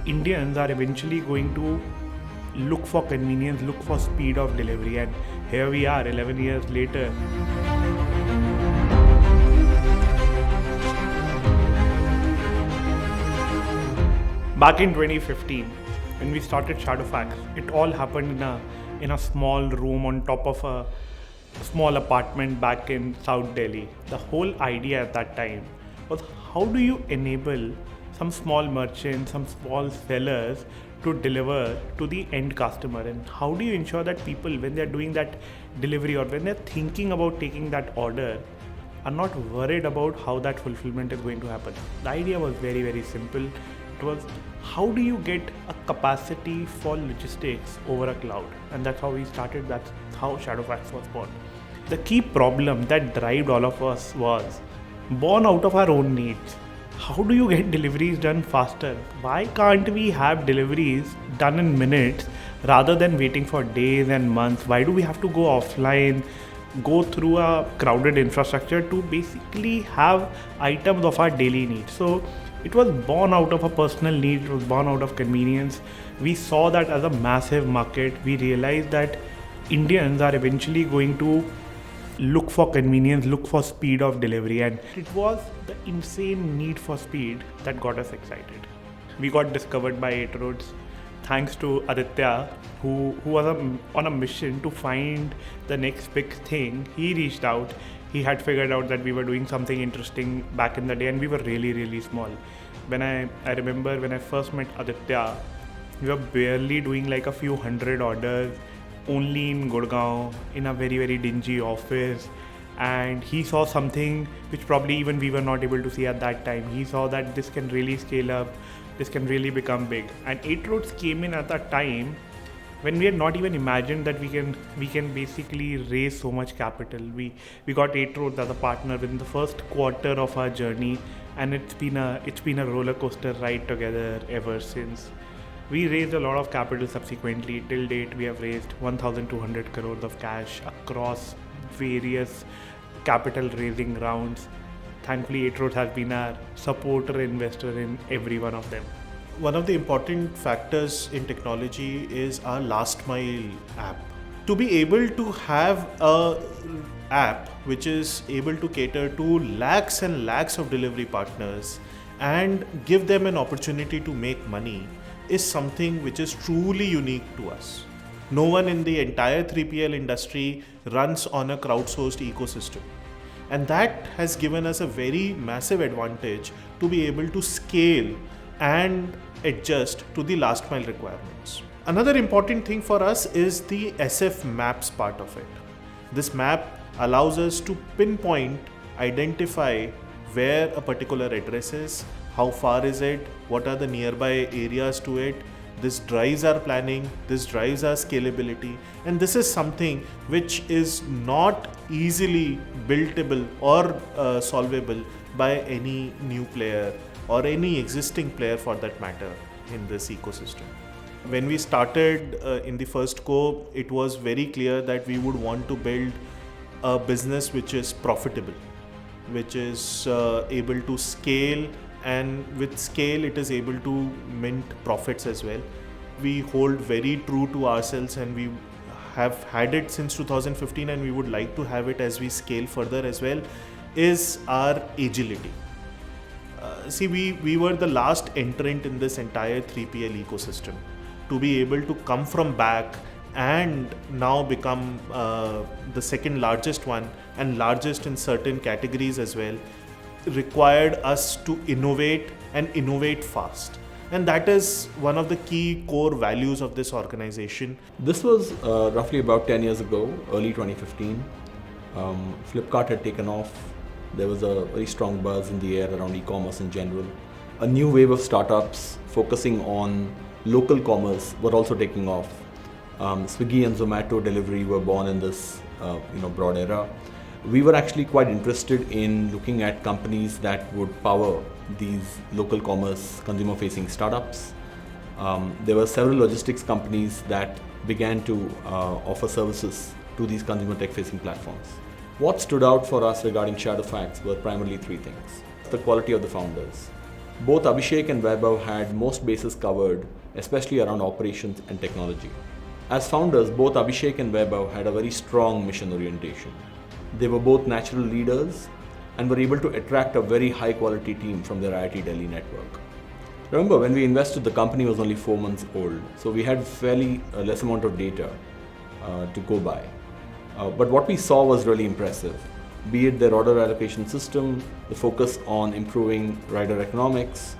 Indians are eventually going to look for convenience, look for speed of delivery, and here we are 11 years later. Back in 2015, when we started Shadowfax, it all happened in a small room on top of a small apartment back in South Delhi. The whole idea at that time was, how do you enable some small merchants, some small sellers to deliver to the end customer, and how do you ensure that people, when they're doing that delivery or when they're thinking about taking that order, are not worried about how that fulfillment is going to happen. The idea was very, very simple. It was, how do you get a capacity for logistics over a cloud? And that's how we started. That's how Shadowfax was born. The key problem that drove all of us was born out of our own needs. How do you get deliveries done faster? Why can't we have deliveries done in minutes rather than waiting for days and months? Why do we have to go offline, go through a crowded infrastructure to basically have items of our daily needs? So it was born out of a personal need, it was born out of convenience. We saw that as a massive market. We realized that Indians are eventually going to look for convenience, look for speed of delivery, and it was the insane need for speed that got us excited. We got discovered by 8roads thanks to Aditya, who was on a mission to find the next big thing. He reached out. He had figured out that we were doing something interesting back in the day, and we were really, really small. When I remember when I first met Aditya, we were barely doing like a few hundred orders, only in Gurgaon, in a very, very dingy office. And he saw something which probably even we were not able to see at that time. He saw that this can really scale up, this can really become big. And 8roads came in at that time when we had not even imagined that we can basically raise so much capital. We got 8roads as a partner within the first quarter of our journey, and it's been a roller coaster ride together ever since. We raised a lot of capital subsequently. Till date, we have raised 1,200 crores of cash across various capital raising rounds. Thankfully, 8roads has been our supporter investor in every one of them. One of the important factors in technology is our last mile app. To be able to have an app which is able to cater to lakhs and lakhs of delivery partners and give them an opportunity to make money is something which is truly unique to us. No one in the entire 3PL industry runs on a crowdsourced ecosystem. And that has given us a very massive advantage to be able to scale and adjust to the last mile requirements. Another important thing for us is the SF maps part of it. This map allows us to pinpoint, identify where a particular address is, how far is it, what are the nearby areas to it. This drives our planning, this drives our scalability, and this is something which is not easily buildable or solvable by any new player or any existing player for that matter in this ecosystem. When we started in the first go, it was very clear that we would want to build a business which is profitable, which is able to scale, and with scale it is able to mint profits as well. We hold very true to ourselves, and we have had it since 2015, and we would like to have it as we scale further as well, is our agility. We were the last entrant in this entire 3PL ecosystem. To be able to come from back and now become the second largest one, and largest in certain categories as well, required us to innovate and innovate fast. And that is one of the key core values of this organization. This was roughly about 10 years ago, early 2015. Flipkart had taken off. There was a very strong buzz in the air around e-commerce in general. A new wave of startups focusing on local commerce were also taking off. Swiggy and Zomato delivery were born in this broad era. We were actually quite interested in looking at companies that would power these local commerce consumer-facing startups. There were several logistics companies that began to offer services to these consumer tech-facing platforms. What stood out for us regarding Shadowfax were primarily three things. The quality of the founders. Both Abhishek and Vaibhav had most bases covered, especially around operations and technology. As founders, both Abhishek and Vaibhav had a very strong mission orientation. They were both natural leaders and were able to attract a very high quality team from their IIT Delhi network. Remember, when we invested, the company was only 4 months old, so we had fairly less amount of data to go by. But what we saw was really impressive. Be it their order allocation system, the focus on improving rider economics,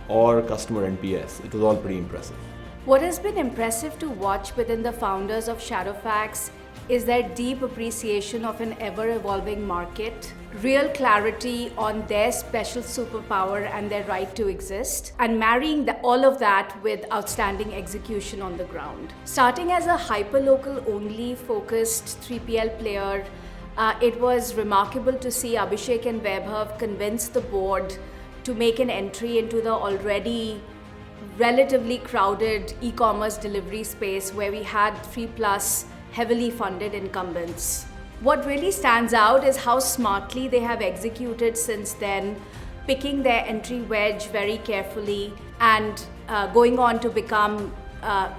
or customer NPS, it was all pretty impressive. What has been impressive to watch within the founders of Shadowfax is their deep appreciation of an ever-evolving market, real clarity on their special superpower and their right to exist, and marrying all of that with outstanding execution on the ground. Starting as a hyperlocal only focused 3PL player, it was remarkable to see Abhishek and Vaibhav convince the board to make an entry into the already relatively crowded e-commerce delivery space where we had 3+ heavily funded incumbents. What really stands out is how smartly they have executed since then, picking their entry wedge very carefully and going on to become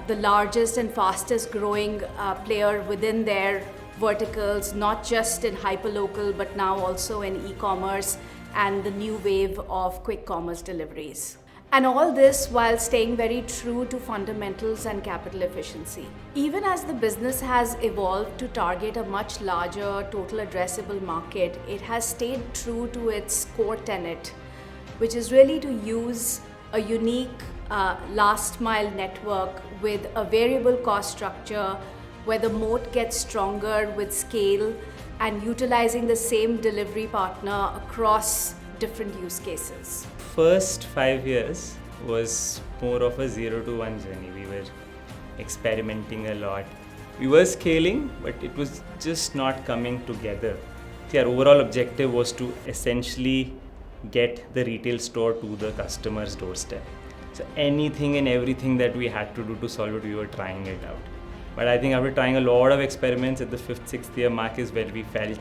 the largest and fastest growing player within their verticals, not just in hyperlocal but now also in e-commerce and the new wave of quick commerce deliveries. And all this while staying very true to fundamentals and capital efficiency. Even as the business has evolved to target a much larger total addressable market, it has stayed true to its core tenet, which is really to use a unique last mile network with a variable cost structure where the moat gets stronger with scale and utilizing the same delivery partner across different use cases. First 5 years was more of a 0 to 1 journey. We were experimenting a lot. We were scaling, but it was just not coming together. See, our overall objective was to essentially get the retail store to the customer's doorstep. So anything and everything that we had to do to solve it, we were trying it out. But I think after trying a lot of experiments at the 5th, 6th year mark is where we felt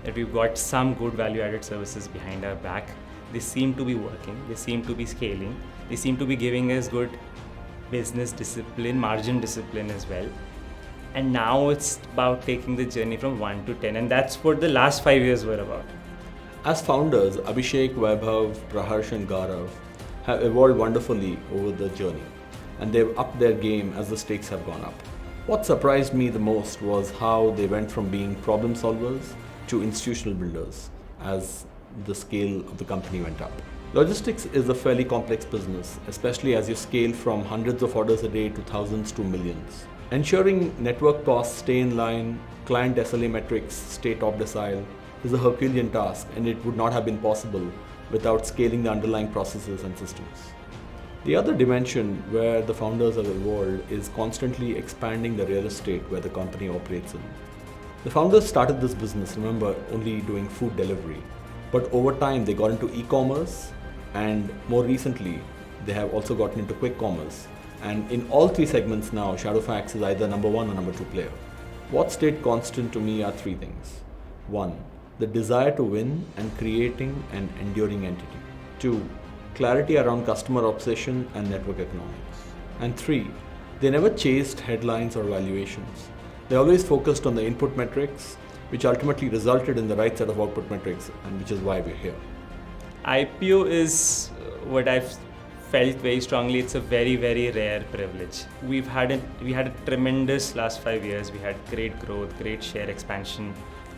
that we've got some good value-added services behind our back. They seem to be working, they seem to be scaling, they seem to be giving us good business discipline, margin discipline as well. And now it's about taking the journey from 1 to 10, and that's what the last 5 years were about. As founders, Abhishek, Vaibhav, Praharsh and Gaurav have evolved wonderfully over the journey, and they've upped their game as the stakes have gone up. What surprised me the most was how they went from being problem solvers to institutional builders as the scale of the company went up. Logistics is a fairly complex business, especially as you scale from hundreds of orders a day to thousands to millions. Ensuring network costs stay in line, client SLA metrics stay top decile is a Herculean task, and it would not have been possible without scaling the underlying processes and systems. The other dimension where the founders have evolved is constantly expanding the real estate where the company operates in. The founders started this business, remember, only doing food delivery. But over time, they got into e-commerce, and more recently, they have also gotten into quick commerce. And in all 3 segments now, Shadowfax is either number 1 or number 2 player. What stayed constant to me are 3 things. 1, the desire to win and creating an enduring entity. 2, clarity around customer obsession and network economics. And 3, they never chased headlines or valuations. They always focused on the input metrics, which ultimately resulted in the right set of output metrics, and which is why we're here. IPO is what I've felt very strongly. It's a very, very rare privilege. We had a tremendous last 5 years. We had great growth, great share expansion.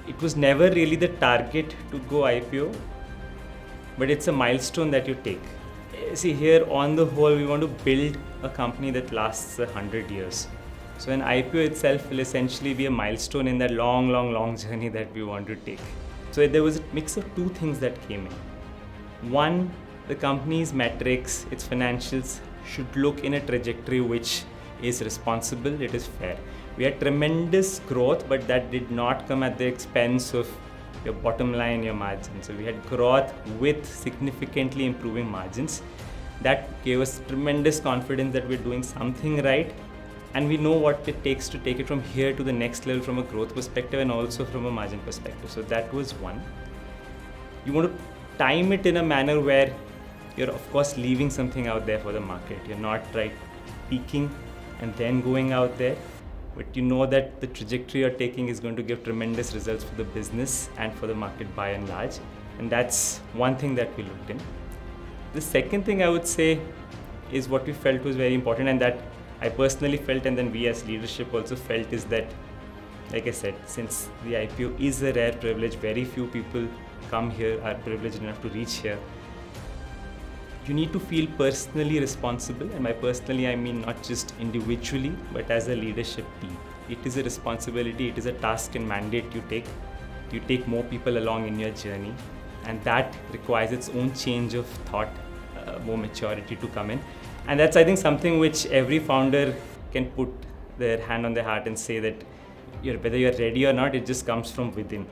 It was never really the target to go IPO, but it's a milestone that you take. See, here on the whole, we want to build a company that lasts 100 years. So an IPO itself will essentially be a milestone in that long, long, long journey that we want to take. So there was a mix of 2 things that came in. One, the company's metrics, its financials should look in a trajectory which is responsible, it is fair. We had tremendous growth, but that did not come at the expense of your bottom line, your margins. So we had growth with significantly improving margins. That gave us tremendous confidence that we're doing something right, and we know what it takes to take it from here to the next level from a growth perspective and also from a margin perspective. So that was one. You want to time it in a manner where you're of course leaving something out there for the market. You're not peaking and then going out there, but you know that the trajectory you're taking is going to give tremendous results for the business and for the market by and large. And that's one thing that we looked in. The second thing I would say is what we felt was very important, and that I personally felt, and then we as leadership also felt, is that, like I said, since the IPO is a rare privilege, very few people come here, are privileged enough to reach here. You need to feel personally responsible, and by personally I mean not just individually, but as a leadership team. It is a responsibility, it is a task and mandate you take. You take more people along in your journey, and that requires its own change of thought, more maturity to come in. And that's, I think, something which every founder can put their hand on their heart and say that whether you're ready or not, it just comes from within.